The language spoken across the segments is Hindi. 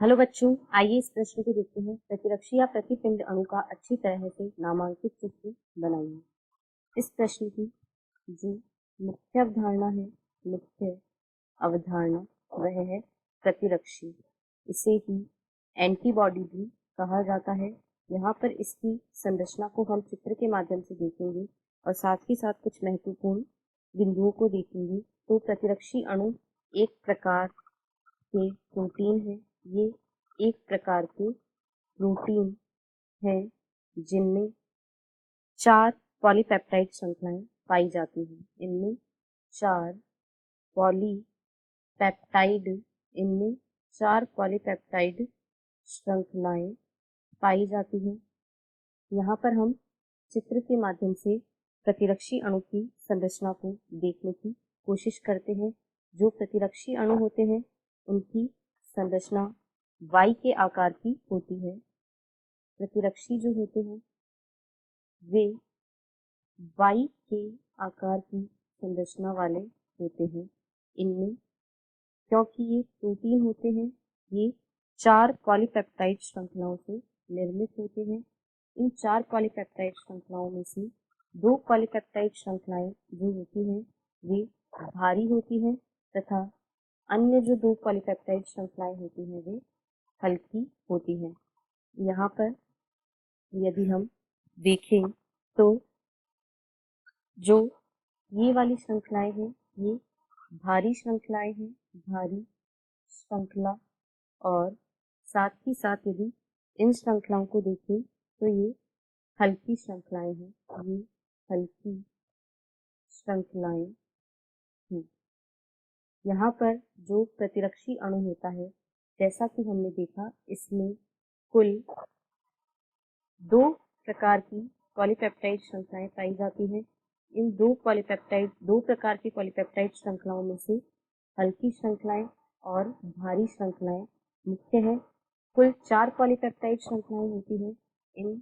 हेलो बच्चों, आइए इस प्रश्न को देखते हैं। प्रतिरक्षी या प्रतिपिंड अणु का अच्छी तरह से नामांकित चित्र बनाइए। इस प्रश्न की जो मुख्य अवधारणा है, मुख्य अवधारणा वह है प्रतिरक्षी। इसे ही एंटीबॉडी भी कहा जाता है। यहाँ पर इसकी संरचना को हम चित्र के माध्यम से देखेंगे और साथ ही साथ कुछ महत्वपूर्ण बिंदुओं को देखेंगे। तो प्रतिरक्षी अणु एक प्रकार के प्रोटीन है। ये एक प्रकार के प्रोटीन हैं जिनमें 4 पॉलीपेप्टाइड श्रृंखलाएं पाई जाती हैं। इनमें 4 पॉलीपेप्टाइड श्रृंखलाएं पाई जाती हैं। यहाँ पर हम चित्र के माध्यम से प्रतिरक्षी अणु की संरचना को देखने की कोशिश करते हैं। जो प्रतिरक्षी अणु होते हैं उनकी संरचना Y के आकार की होती है। प्रतिरक्षी जो होते हैं वे Y के आकार की संरचना वाले होते हैं। इनमें क्योंकि ये प्रोटीन होते हैं, ये 4 पॉलीपेप्टाइड श्रृंखलाओं से निर्मित होते हैं। इन 4 पॉलीपेप्टाइड श्रृंखलाओं में से 2 पॉलीपेप्टाइड श्रृंखलाएं जो होती हैं वे भारी होती हैं तथा अन्य जो 2 पॉलीपेप्टाइड श्रृंखलाएं होती हैं वे हल्की होती हैं। यहाँ पर यदि हम देखें तो जो ये वाली श्रृंखलाएं हैं ये भारी श्रृंखलाएं हैं, भारी श्रृंखला, और साथ ही साथ यदि इन श्रृंखलाओं को देखें तो ये हल्की श्रृंखलाएं हैं, ये हल्की श्रृंखलाएं हैं। यहाँ पर जो प्रतिरक्षी अणु होता है, जैसा कि हमने देखा, इसमें कुल 2 प्रकार की पॉलीपेप्टाइड श्रृंखलाएं पाई जाती हैं। इन 2 प्रकार की पॉलीपेप्टाइड श्रृंखलाओं में से हल्की श्रृंखलाएं और भारी श्रृंखलाएं मुख्य हैं। कुल 4 पॉलीपेप्टाइड श्रृंखलाएं होती हैं। इन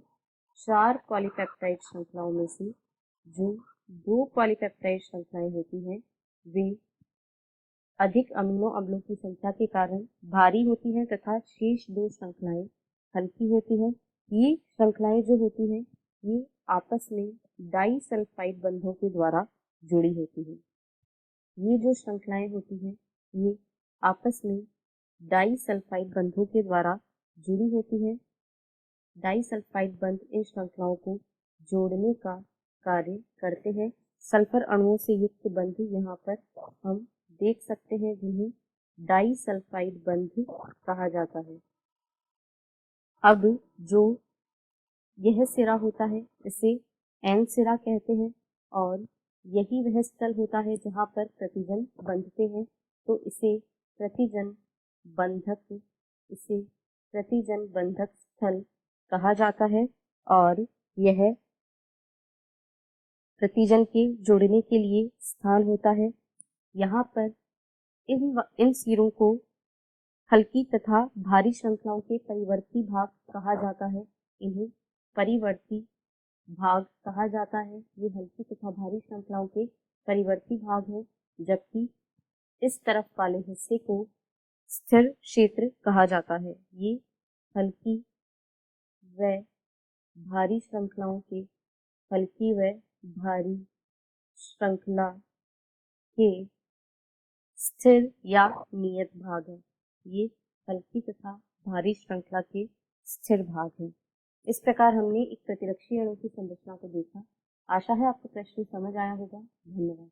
4 पॉलीपेप्टाइड श्रृंखलाओं में से जो 2 पॉलीपेप्टाइड श्रृंखलाएं होती हैं वे अधिक अमीनो अम्लों की संख्या के कारण भारी होती हैं तथा शेष 2 श्रृंखलाएं हल्की होती हैं। ये श्रृंखलाएं जो होती हैं ये आपस में डाइसल्फाइड बंधों के द्वारा जुड़ी होती हैं। ये जो श्रृंखलाएं होती हैं ये आपस में डाइसल्फाइड बंधों के द्वारा जुड़ी होती हैं। डाइसल्फाइड बंध इन श्रृंखलाओं को जोड़ने का कार्य करते हैं। सल्फर अणुओं से युक्त बंध यहाँ पर हम देख सकते हैं जिन्हें डाइसल्फाइड बंध कहा जाता है। अब जो यह सिरा होता है इसे एन सिरा कहते हैं और यही वह स्थल होता है जहाँ पर प्रतिजन बंधते हैं। तो इसे प्रतिजन बंधक स्थल कहा जाता है और यह प्रतिजन के जोड़ने के लिए स्थान होता है। यहाँ पर इन सिरों को हल्की तथा भारी श्रृंखलाओं के परिवर्ती भाग कहा जाता है। इन्हें परिवर्ती भाग कहा जाता है। ये हल्की तथा भारी श्रृंखलाओं के परिवर्ती भाग हैं, जबकि इस तरफ वाले हिस्से को स्थिर क्षेत्र कहा जाता है। ये हल्की व भारी श्रृंखलाओं के हल्की व भारी श्रृंखला के स्थिर या नियत भाग हैं। ये हल्की तथा भारी श्रृंखला के स्थिर भाग हैं। इस प्रकार हमने एक प्रतिरक्षी अणु की संरचना को देखा। आशा है आपको प्रश्न समझ आया होगा। धन्यवाद।